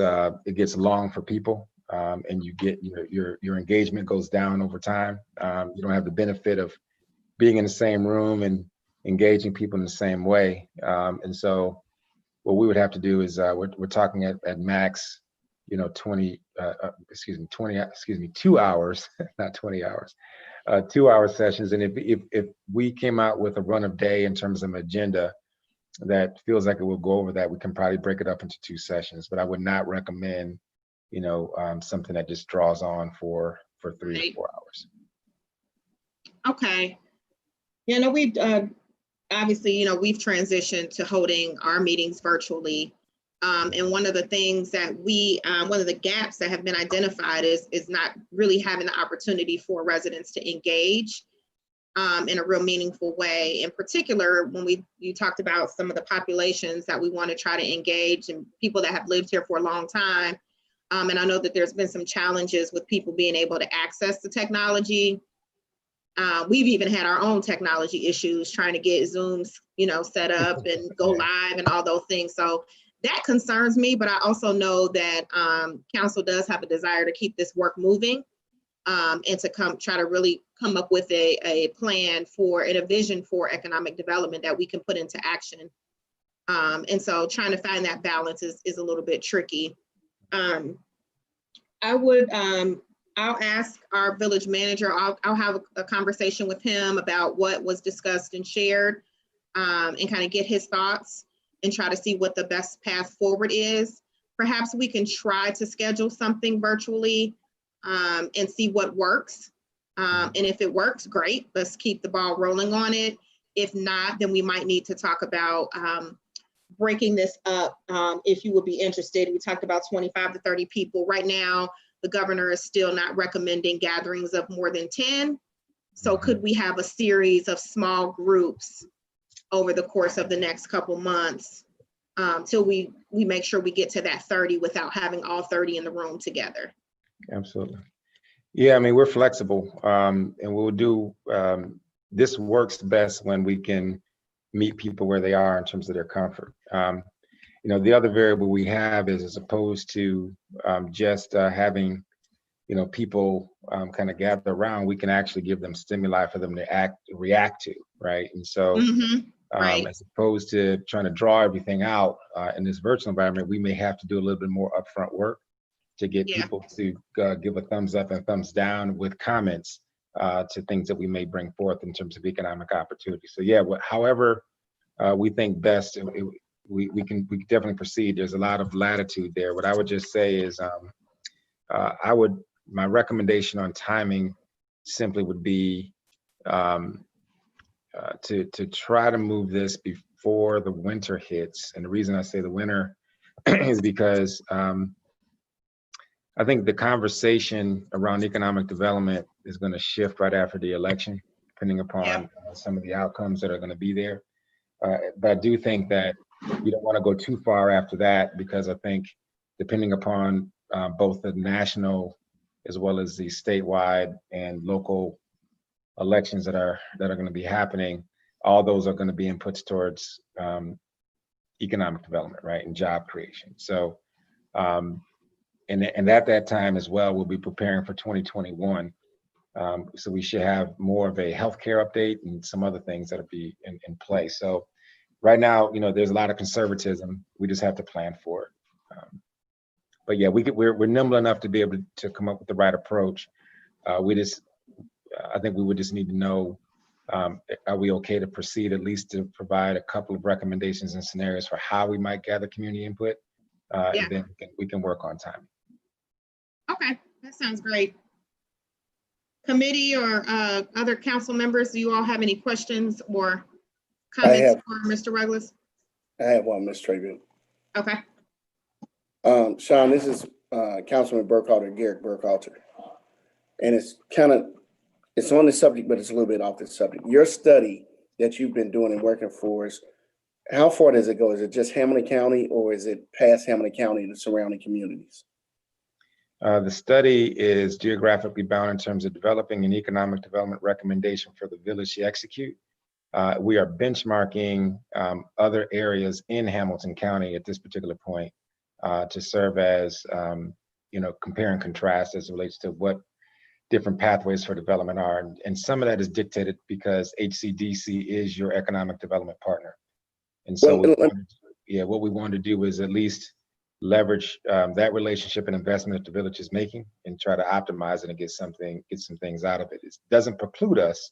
long for people, and you get your engagement goes down over time. You don't have the benefit of being in the same room and engaging people in the same way. And so what we would have to do is we're talking at max, 2 hours, not 20 hours, 2 hour sessions. And if we came out with a run of day in terms of agenda that feels like it will go over that, we can probably break it up into 2 sessions, but I would not recommend, something that just draws on for 3 or 4 hours. Okay. We've obviously, we've transitioned to holding our meetings virtually. And one of the things that one of the gaps that have been identified is not really having the opportunity for residents to engage in a real meaningful way. In particular, when you talked about some of the populations that we want to try to engage and people that have lived here for a long time. And I know that there's been some challenges with people being able to access the technology. We've even had our own technology issues trying to get Zooms, set up and go live and all those things. So that concerns me, but I also know that council does have a desire to keep this work moving and to try to really come up with a plan and a vision for economic development that we can put into action. And so trying to find that balance is a little bit tricky. I'll ask our village manager, I'll have a conversation with him about what was discussed and shared and kind of get his thoughts and try to see what the best path forward is. Perhaps we can try to schedule something virtually and see what works. And if it works, great, let's keep the ball rolling on it. If not, then we might need to talk about breaking this up. If you would be interested, we talked about 25 to 30 people. Right now, the governor is still not recommending gatherings of more than 10. So could we have a series of small groups over the course of the next couple months till we make sure we get to that 30 without having all 30 in the room together? Absolutely. Yeah, I mean, we're flexible, and we'll do, this works best when we can meet people where they are in terms of their comfort. You know, the other variable we have is, as opposed to just having, you know, people kind of gather around, we can actually give them stimuli for them to react to, right? And so, Right. as opposed to trying to draw everything out in this virtual environment, we may have to do a little bit more upfront work to get people to give a thumbs up and thumbs down with comments to things that we may bring forth in terms of economic opportunity. So yeah, however we think best, we can definitely proceed. There's a lot of latitude there. What I would just say is, my recommendation on timing simply would be to try to move this before the winter hits. And the reason I say the winter is because I think the conversation around economic development is going to shift right after the election, depending upon some of the outcomes that are going to be there. But I do think that you don't want to go too far after that, because I think depending upon both the national as well as the statewide and local elections that are going to be happening, all those are going to be inputs towards economic development, right, and job creation. So, and at that time as well, we'll be preparing for 2021. So we should have more of a healthcare update and some other things that'll be in place. So right now, you know, there's a lot of conservatism. We just have to plan for it. But yeah, we're nimble enough to be able to come up with the right approach. I think we would just need to know, are we okay to proceed, at least to provide a couple of recommendations and scenarios for how we might gather community input, and then we can work on timing. Okay, that sounds great. Committee or other council members, do you all have any questions or comments for Mr. Ruggles? I have one, Ms. Trayville. Okay. Sean, this is Councilman Burkhalter, Garrett Burkhalter. And it's on the subject, but it's a little bit off the subject. Your study that you've been doing and working for us, how far does it go? Is it just Hamilton County, or is it past Hamilton County and the surrounding communities? The study is geographically bound in terms of developing an economic development recommendation for the village to execute. We are benchmarking other areas in Hamilton County at this particular point to serve as, you know, compare and contrast as it relates to what different pathways for development are. And some of that is dictated because HCDC is your economic development partner. And so what we want to do is at least leverage that relationship and investment that the village is making and try to optimize it and get some things out of it. It doesn't preclude us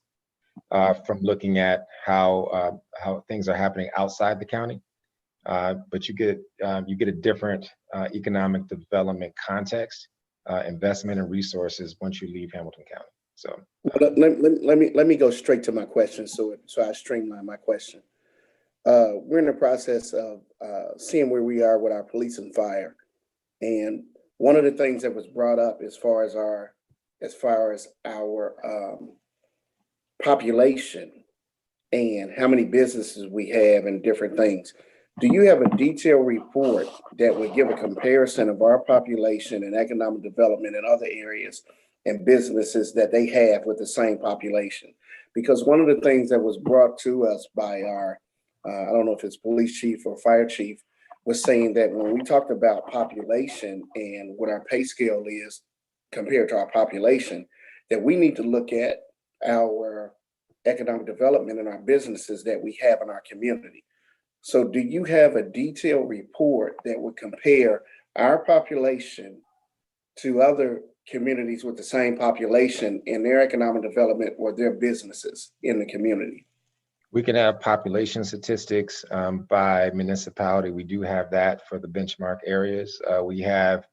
from looking at how things are happening outside the county, but you get a different economic development context, investment and resources once you leave Hamilton County. So let me go straight to my question, so I streamline my question. We're in the process of seeing where we are with our police and fire, and one of the things that was brought up as far as our population and how many businesses we have and different things. Do you have a detailed report that would give a comparison of our population and economic development in other areas and businesses that they have with the same population? Because one of the things that was brought to us by our I don't know if it's police chief or fire chief, was saying that when we talked about population and what our pay scale is compared to our population, that we need to look at our economic development and our businesses that we have in our community. So do you have a detailed report that would compare our population to other communities with the same population in their economic development or their businesses in the community? We can have population statistics by municipality. We do have that for the benchmark areas. We have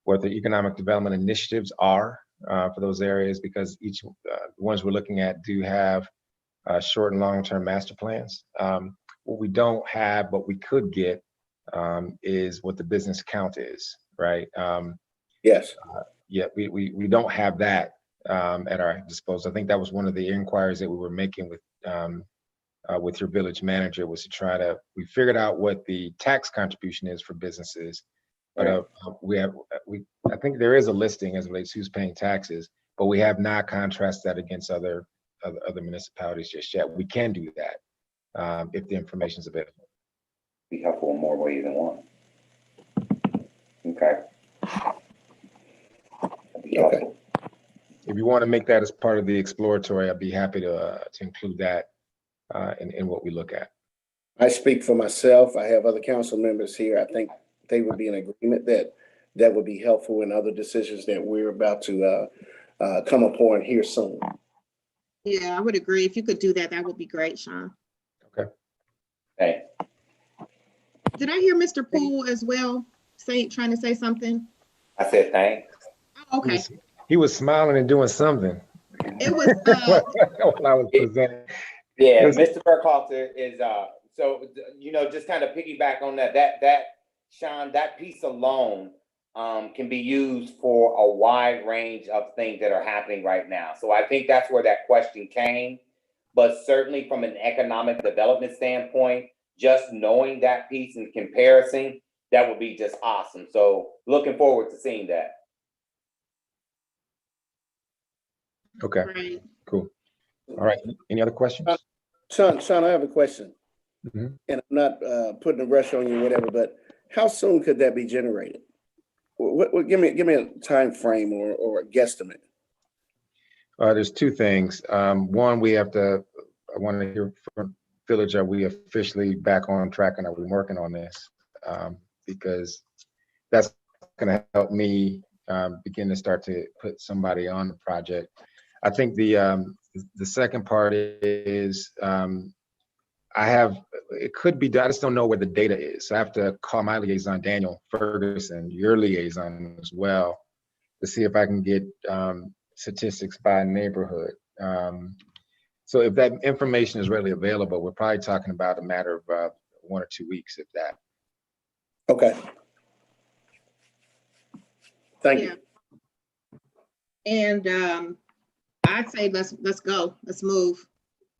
what the economic development initiatives are for those areas, because each ones we're looking at do have short and long-term master plans. What we don't have, but we could get, is what the business count is, right? Yes. Yeah, we don't have that at our disposal. I think that was one of the inquiries that we were making with your village manager, was to try to, we figured out what the tax contribution is for businesses, but I think there is a listing as it relates to who's paying taxes, but we have not contrasted that against other municipalities just yet. We can do that if the information is available. Be helpful in more ways than one. Okay. Okay. If you want to make that as part of the exploratory, I'd be happy to include that in what we look at. I speak for myself. I have other council members here. I think they would be in agreement that would be helpful in other decisions that we're about to come upon here soon. Yeah, I would agree. If you could do that, that would be great, Sean. Okay. Hey. Did I hear Mr. Poole as well trying to say something? I said thanks. Oh, okay. He was smiling and doing something. It was when I was presenting. Yeah, Mr. Burkhalter is so just kind of piggyback on that Sean, that piece alone can be used for a wide range of things that are happening right now. So I think that's where that question came. But certainly from an economic development standpoint, just knowing that piece in comparison, that would be just awesome. So looking forward to seeing that. Okay, right. cool. All right, any other questions? Sean, I have a question. Mhm. And I'm not putting a rush on you or whatever, but how soon could that be generated? Give me a time frame or a guesstimate. There's two things. One, I want to hear from Village, are we officially back on track and are we working on this? Because that's going to help me begin to start to put somebody on the project. I think the second part is it could be done. I just don't know where the data is. So I have to call my liaison, Daniel Ferguson, your liaison as well, to see if I can get statistics by neighborhood. So if that information is readily available, we're probably talking about a matter of 1 or 2 weeks, if that. Okay. Thank you. And I'd say let's go. Let's move.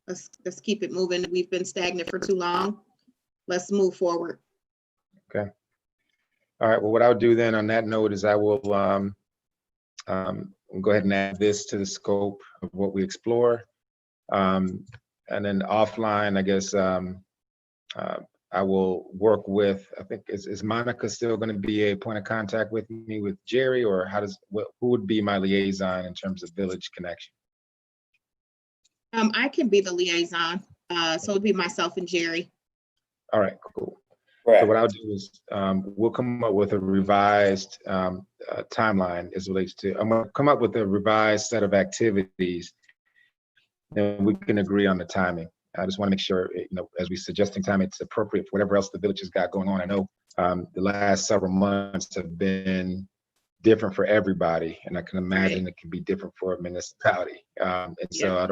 Let's keep it moving. We've been stagnant for too long. Let's move forward. Okay. All right. Well, what I'll do then on that note is I will go ahead and add this to the scope of what we explore. And then offline, I guess I will work with, I think, is Monica still going to be a point of contact with me with Jerry, or who would be my liaison in terms of Village Connection? I can be the liaison. So it'd be myself and Jerry. All right, cool. Right. So what I'll do is we'll come up with a revised timeline as it relates to, I'm going to come up with a revised set of activities, and we can agree on the timing. I just want to make sure, as we suggesting time, it's appropriate for whatever else the village has got going on. I know the last several months have been different for everybody, and I can imagine it can be different for a municipality. So I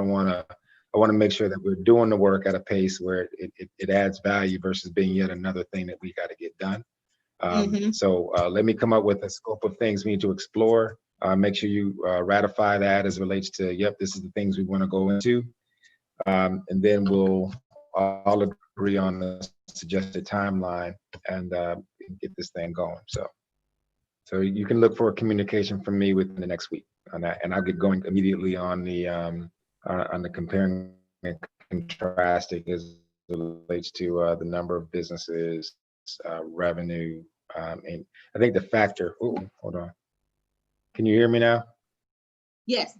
want to make sure that we're doing the work at a pace where it adds value versus being yet another thing that we got to get done. So let me come up with a scope of things we need to explore. Make sure you ratify that as it relates to, yep, this is the things we want to go into. And then we'll all agree on the suggested timeline and get this thing going. So you can look for a communication from me within the next week on that, and I'll get going immediately on the comparing and contrasting as it relates to the number of businesses, revenue, and I think the factor. Oh, hold on. Can you hear me now? Yes.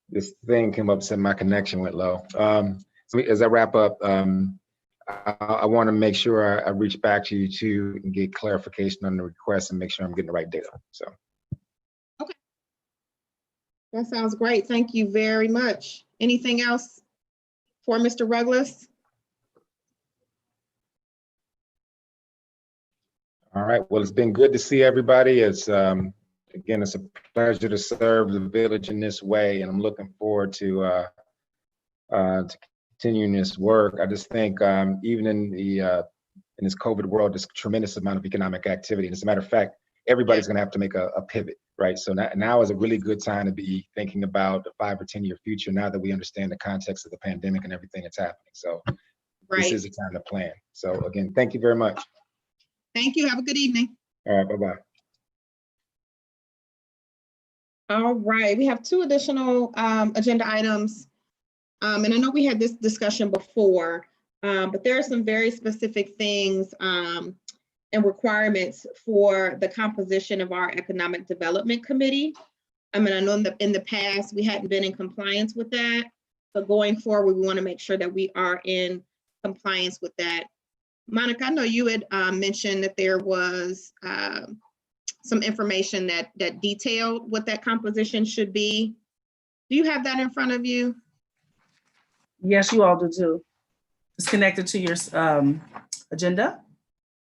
This thing came up, said my connection went low. So as I wrap up, I want to make sure I reach back to you too and get clarification on the request and make sure I'm getting the right data. So. Okay. That sounds great. Thank you very much. Anything else for Mr. Ruggless? All right. Well, it's been good to see everybody. It's again, it's a pleasure to serve the village in this way, and I'm looking forward to to continuing this work. I just think even in this COVID world, there's a tremendous amount of economic activity. And as a matter of fact, everybody's going to have to make a pivot, right? So now is a really good time to be thinking about the 5 or 10 year future now that we understand the context of the pandemic and everything that's happening. So this is the time to plan. So again, thank you very much. Thank you. Have a good evening. All right, bye-bye. All right, we have 2 additional agenda items. And I know we had this discussion before, but there are some very specific things and requirements for the composition of our Economic Development Committee. I mean, I know in the past, we hadn't been in compliance with that, but going forward, we want to make sure that we are in compliance with that. Monica, I know you had mentioned that there was some information that detailed what that composition should be. Do you have that in front of you? Yes, you all do too. It's connected to your agenda.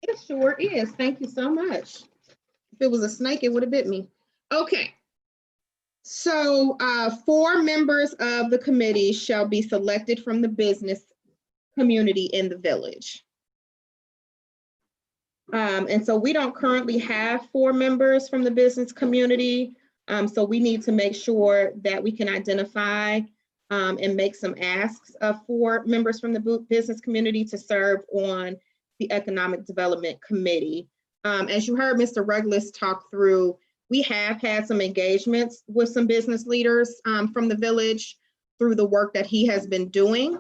It sure is. Thank you so much. If it was a snake, it would have bit me. Okay. So 4 members of the committee shall be selected from the business community in the village. And so we don't currently have 4 members from the business community. So we need to make sure that we can identify and make some asks of 4 members from the business community to serve on the Economic Development Committee. As you heard Mr. Ruglis talk through, we have had some engagements with some business leaders from the village through the work that he has been doing.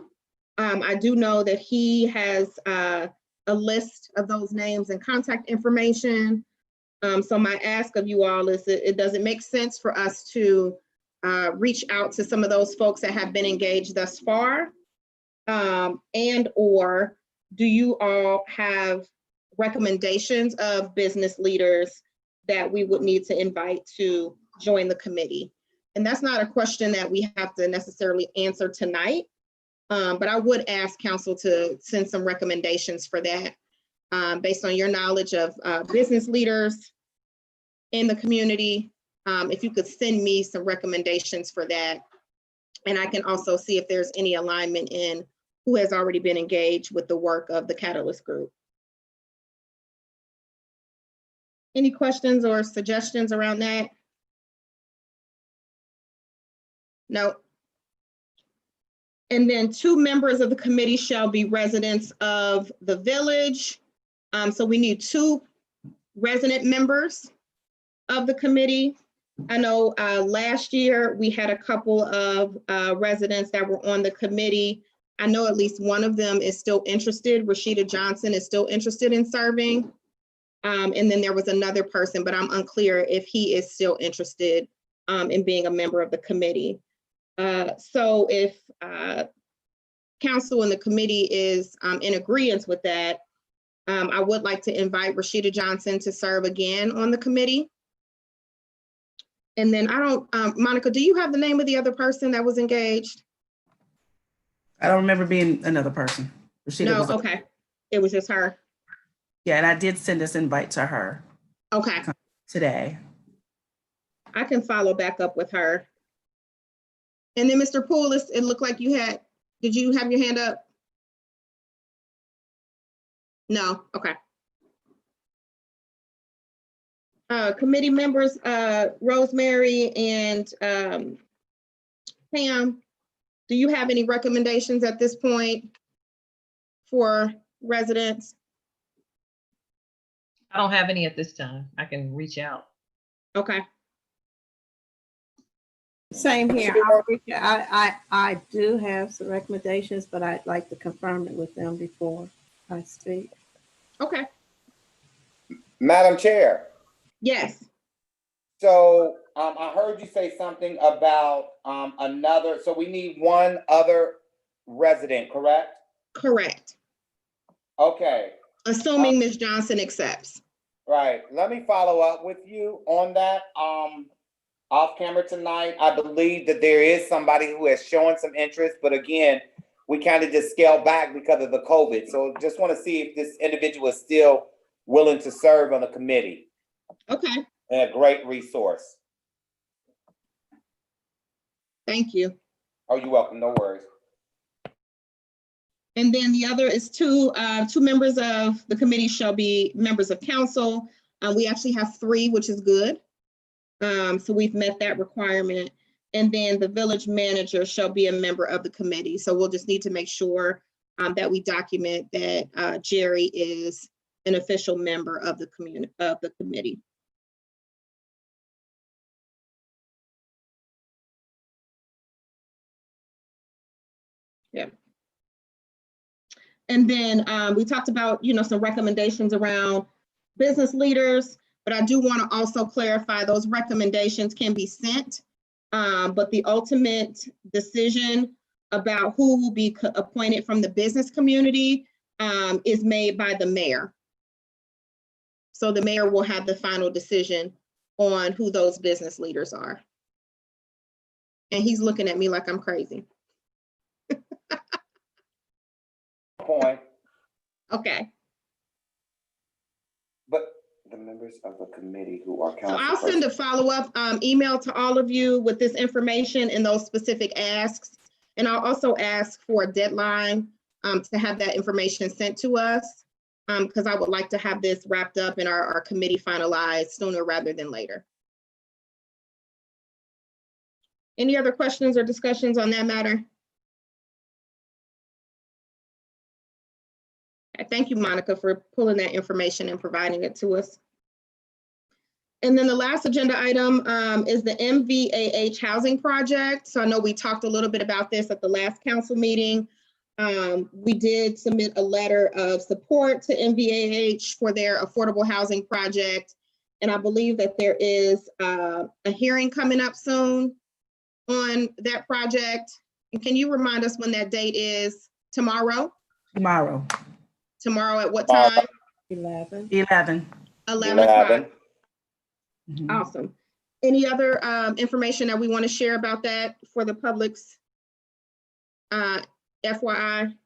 I do know that he has a list of those names and contact information. So my ask of you all is that does it make sense for us to reach out to some of those folks that have been engaged thus far? And or do you all have recommendations of business leaders that we would need to invite to join the committee? And that's not a question that we have to necessarily answer tonight, but I would ask council to send some recommendations for that based on your knowledge of business leaders in the community. If you could send me some recommendations for that. And I can also see if there's any alignment in who has already been engaged with the work of the Catalyst Group. Any questions or suggestions around that? No. And then 2 members of the committee shall be residents of the village. So we need 2 resident members of the committee. I know last year we had a couple of residents that were on the committee. I know at least one of them is still interested. Rashida Johnson is still interested in serving. And then there was another person, but I'm unclear if he is still interested in being a member of the committee. So if council and the committee is in agreement with that, I would like to invite Rashida Johnson to serve again on the committee. And then I don't, Monica, do you have the name of the other person that was engaged? I don't remember being another person. Rashida No, was, okay. It was just her. yeah, and I did send this invite to her Okay. today. I can follow back up with her. And then Mr. Poole, it looked like you had, did you have your hand up? No, okay. Committee members, Rosemary and Pam, do you have any recommendations at this point for residents? I don't have any at this time. I can reach out. Okay. Same here. I do have some recommendations, but I'd like to confirm it with them before I speak. Okay. Madam Chair. Yes. So I heard you say something about another, so we need one other resident, correct? Correct. Okay. Assuming Ms. Johnson accepts. Right. Let me follow up with you on that off camera tonight. I believe that there is somebody who has shown some interest, but again, we kind of just scaled back because of the COVID. So just want to see if this individual is still willing to serve on the committee. Okay. And a great resource. Thank you. Oh, you're welcome. No worries. And then the other is two members of the committee shall be members of council. We actually have 3, which is good. So we've met that requirement. And then the village manager shall be a member of the committee. So we'll just need to make sure that we document that Jerry is an official member of the committee. Yeah. And then we talked about, some recommendations around business leaders, but I do want to also clarify those recommendations can be sent, but the ultimate decision about who will be appointed from the business community is made by the mayor. So the mayor will have the final decision on who those business leaders are. And he's looking at me like I'm crazy. Point, Okay. but the members of the committee who are So council I'll send a follow-up email to all of you with this information and those specific asks. And I'll also ask for a deadline to have that information sent to us, because I would like to have this wrapped up and our committee finalized sooner rather than later. Any other questions or discussions on that matter? Thank you, Monica, for pulling that information and providing it to us. And then the last agenda item is the MVAH housing project. So I know we talked a little bit about this at the last council meeting. We did submit a letter of support to MVAH for their affordable housing project. And I believe that there is a hearing coming up soon on that project. And can you remind us when that date is? Tomorrow? Tomorrow, Tomorrow at what time? 11. 11. 11 o'clock. Mhm. Awesome. Any other information that we want to share about that for the public's FYI?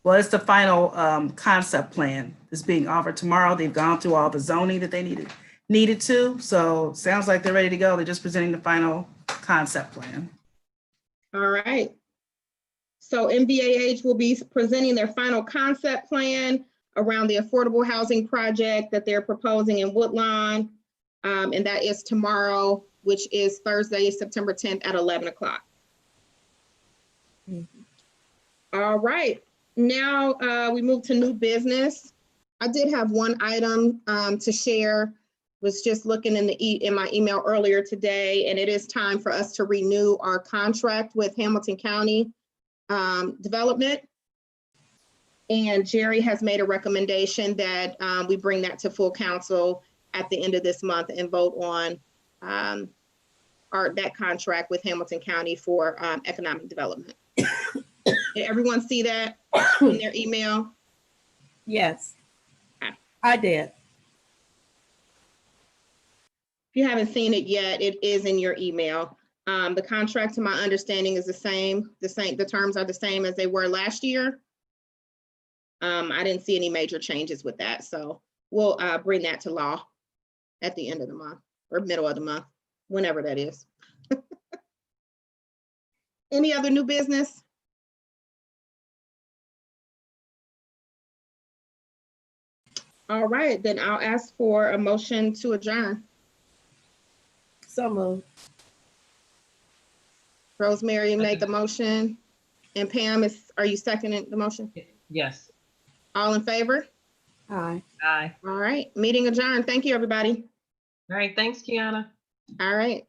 Well, it's the final concept plan that's being offered tomorrow. They've gone through all the zoning that they needed to. So sounds like they're ready to go. They're just presenting the final concept plan. All right. So MVAH will be presenting their final concept plan around the affordable housing project that they're proposing in Woodlawn. And that is tomorrow, which is Thursday, September 10th at 11 o'clock. All right. Now we move to new business. I did have one item to share. Was just looking in my email earlier today, and it is time for us to renew our contract with Hamilton County Development. And Jerry has made a recommendation that we bring that to full council at the end of this month and vote on that contract with Hamilton County for economic development. Did everyone see that in their email? Yes, Okay. I did. If you haven't seen it yet, it is in your email. The contract, to my understanding, is the same. The terms are the same as they were last year. I didn't see any major changes with that, so we'll bring that to law at the end of the month or middle of the month, whenever that is. Any other new business? All right, then I'll ask for a motion to adjourn. So moved. Rosemary make a motion, and Pam, are you seconding the motion? Yes. All in favor? Aye. Aye. All right, meeting adjourned. Thank you, everybody. All right. Thanks, Kiana. All right.